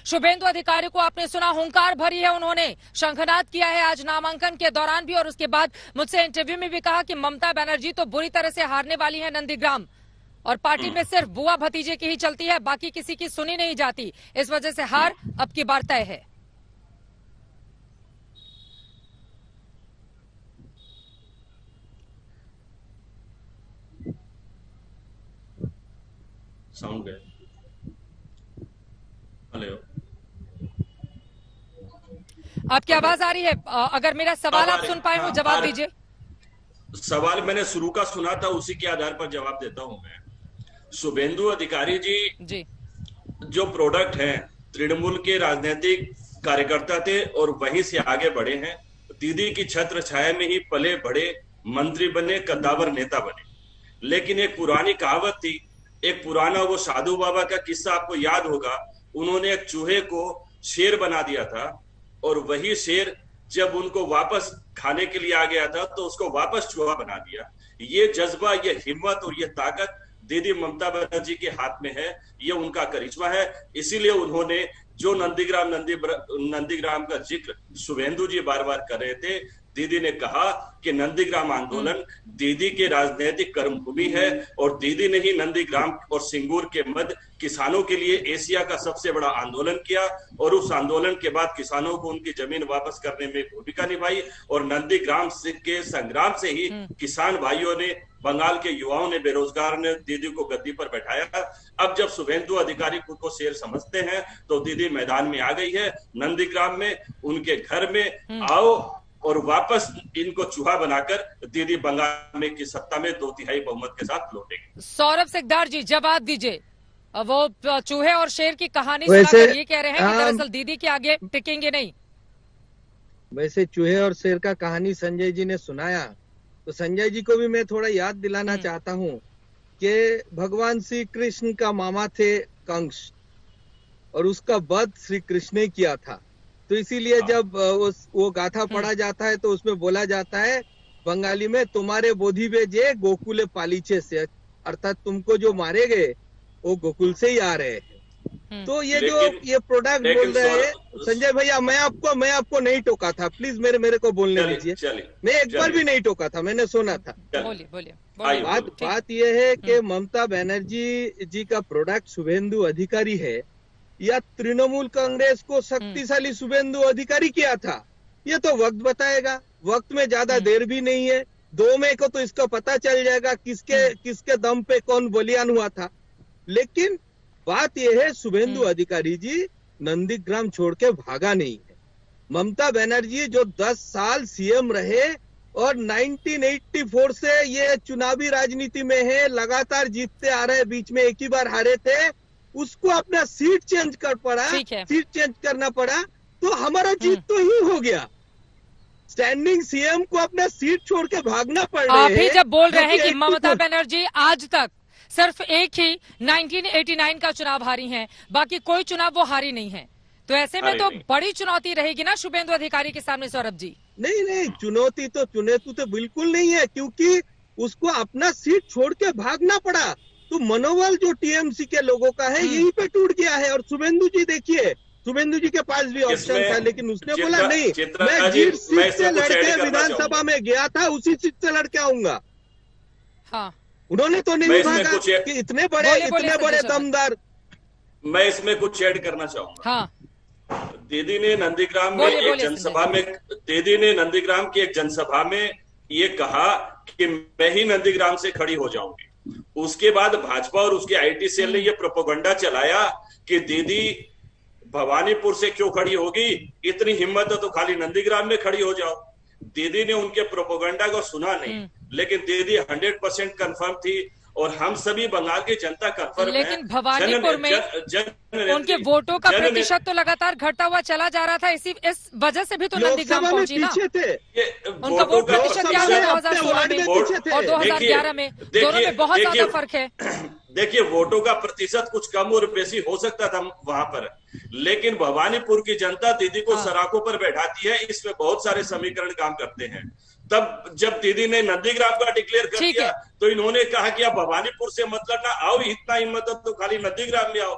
शुभेंदु अधिकारी को आपने सुना, हुंकार भरी है उन्होंने, शंखनाद किया है आज नामांकन के दौरान भी और उसके बाद मुझसे इंटरव्यू में भी कहा कि ममता बनर्जी तो बुरी तरह से हारने वाली है नंदीग्राम और पार्टी में सिर्फ बुआ भतीजे की ही चलती है, बाकी किसी की सुनी नहीं जाती, इस वजह से हार अब की बार तय है। साउंड है। हेलो, आपकी आवाज आ रही है? अगर मेरा सवाल आप सुन पाए हो जवाब दीजिए। सवाल मैंने शुरू का सुना था, उसी के आधार पर जवाब देता हूं मैं। शुभेंदु अधिकारी जी जो प्रोडक्ट हैं, तृणमूल के राजनीतिक कार्यकर्ता थे और वहीं से आगे बढ़े हैं। दीदी की छत्र छाया में ही पले बढ़े, मंत्री बने, कद्दावर नेता बने। लेकिन एक पुरानी कहावत थी, एक पुराना वो साधु बाबा का किस्सा आपको याद होगा। उन्होंने एक चूहे को शेर बना दिया था और वही शेर जब उनको वापस खाने के लिए आ गया था तो उसको वापस चूहा बना दिया। ये जज्बा, ये हिम्मत और ये ताकत दीदी ममता बनर्जी के हाथ में है, ये उनका करिश्मा है। इसीलिए उन्होंने जो नंदीग्राम का जिक्र शुभेंदु जी बार बार कर रहे थे, दीदी ने कहा कि नंदीग्राम आंदोलन दीदी के राजनीतिक कर्मभूमि है और दीदी ने ही नंदीग्राम और सिंगूर के मध्य किसानों के लिए एशिया का सबसे बड़ा आंदोलन किया और उस आंदोलन के बाद किसानों को उनकी जमीन वापस करने में भूमिका निभाई और नंदीग्राम के संग्राम से ही किसान भाइयों ने, बंगाल के युवाओं ने, बेरोजगार ने दीदी को गद्दी पर बैठाया। अब जब शुभेंदु अधिकारी खुद को शेर समझते हैं तो दीदी मैदान में आ गई है। नंदीग्राम में उनके घर में आओ और वापस इनको चूहा बनाकर दीदी बंगाल में की सत्ता में 2/3 बहुमत के साथ लौटेगी। सौरभ सिकदार जी जवाब दीजिए। वो चूहे और शेर की कहानी सुनाकर ये कह रहे हैं कि दरअसल दीदी के आगे टिकेंगे नहीं। वैसे चूहे और शेर का कहानी संजय जी ने सुनाया, तो संजय जी को भी मैं थोड़ा याद दिलाना चाहता हूँ कि भगवान श्री कृष्ण का मामा थे कंस और उसका वध श्री कृष्ण ने किया था। तो इसीलिए जब वो गाथा पढ़ा जाता है तो उसमें बोला जाता है बंगाली में, तुम्हारे बोधि वे जे गोकुले पालीचे से, अर्थात तुमको जो मारे गए वो गोकुल से ही आ रहे हैं। तो ये जो ये प्रोडक्ट बोल रहे हैं संजय भैया, मैं आपको नहीं टोका था, प्लीज मेरे को बोलने दीजिए। मैं एक बार भी नहीं टोका था, मैंने सुना था। बोलिए। बात ये है कि ममता बनर्जी जी का प्रोडक्ट शुभेंदु अधिकारी है या तृणमूल कांग्रेस को शक्तिशाली शुभेंदु अधिकारी किया था, ये तो वक्त बताएगा। वक्त में ज्यादा देर भी नहीं है, 2 मई को तो इसका पता चल जाएगा किसके दम पे कौन बलियान हुआ था। लेकिन बात यह है, शुभेंदु अधिकारी जी नंदीग्राम छोड़ के भागा नहीं है। ममता बनर्जी जो 10 साल सीएम रहे और 1984 से ये चुनावी राजनीति में है, लगातार जीतते आ रहे, बीच में एक ही बार हारे थे, उसको अपना सीट चेंज करना पड़ा, तो हमारा जीत तो ही हो गया। स्टैंडिंग सीएम को अपना सीट छोड़ के भागना पड़ रहा है। आप ही जब बोल रहे हैं कि ममता बनर्जी आज तक सिर्फ एक ही 1989 का चुनाव हारी हैं, बाकी कोई चुनाव वो हारी नहीं है, तो ऐसे में तो बड़ी चुनौती रहेगी ना शुभेंदु अधिकारी के सामने। सौरभ जी नहीं, चुनौती तो बिल्कुल नहीं है, क्योंकि उसको अपना सीट छोड़ के भागना पड़ा। तो मनोबल जो टीएमसी के लोगों का है यहीं पे टूट गया है। और शुभेंदु जी देखिए, शुभेंदु जी के पास भी ऑप्शन था, लेकिन उसने बोला नहीं, मैं जिस सीट से लड़के विधानसभा में गया था उसी सीट से लड़के आऊंगा। हाँ, उन्होंने तो नहीं भागा कि इतने बड़े दमदार। मैं इसमें कुछ ऐड करना चाहूंगा। हाँ, दीदी ने नंदीग्राम में एक जनसभा में, दीदी ने नंदीग्राम की एक जनसभा में ये कहा कि मैं ही नंदीग्राम से खड़ी हो जाऊंगी। उसके बाद भाजपा और उसके आईटी सेल ने ये प्रोपोगंडा चलाया कि दीदी भवानीपुर से क्यों खड़ी होगी, इतनी हिम्मत है तो खाली नंदीग्राम में खड़ी हो जाओ। दीदी ने उनके प्रोपोगंडा को सुना नहीं, लेकिन दीदी 100% कंफर्म थी और हम सभी बंगाल की जनता कंफर्म है। लेकिन भवानीपुर में उनके वोटों का प्रतिशत तो लगातार घटता हुआ चला जा रहा था, इस वजह से भी तो नंदीग्राम पहुंची ना। उनका वोट प्रतिशत क्या है 2016 में और 2011 में, दोनों में बहुत ज्यादा फर्क है। देखिए, वोटों का प्रतिशत कुछ कम और बेसी हो सकता था वहां पर, लेकिन भवानीपुर की जनता दीदी को सराखों पर बैठाती है। इसमें बहुत सारे समीकरण काम करते हैं। तब जब दीदी ने नंदीग्राम का डिक्लेयर कर दिया तो इन्होंने कहा कि आप भवानीपुर से मत लड़ना, आओ, इतना हिम्मत है तो खाली नंदीग्राम में आओ।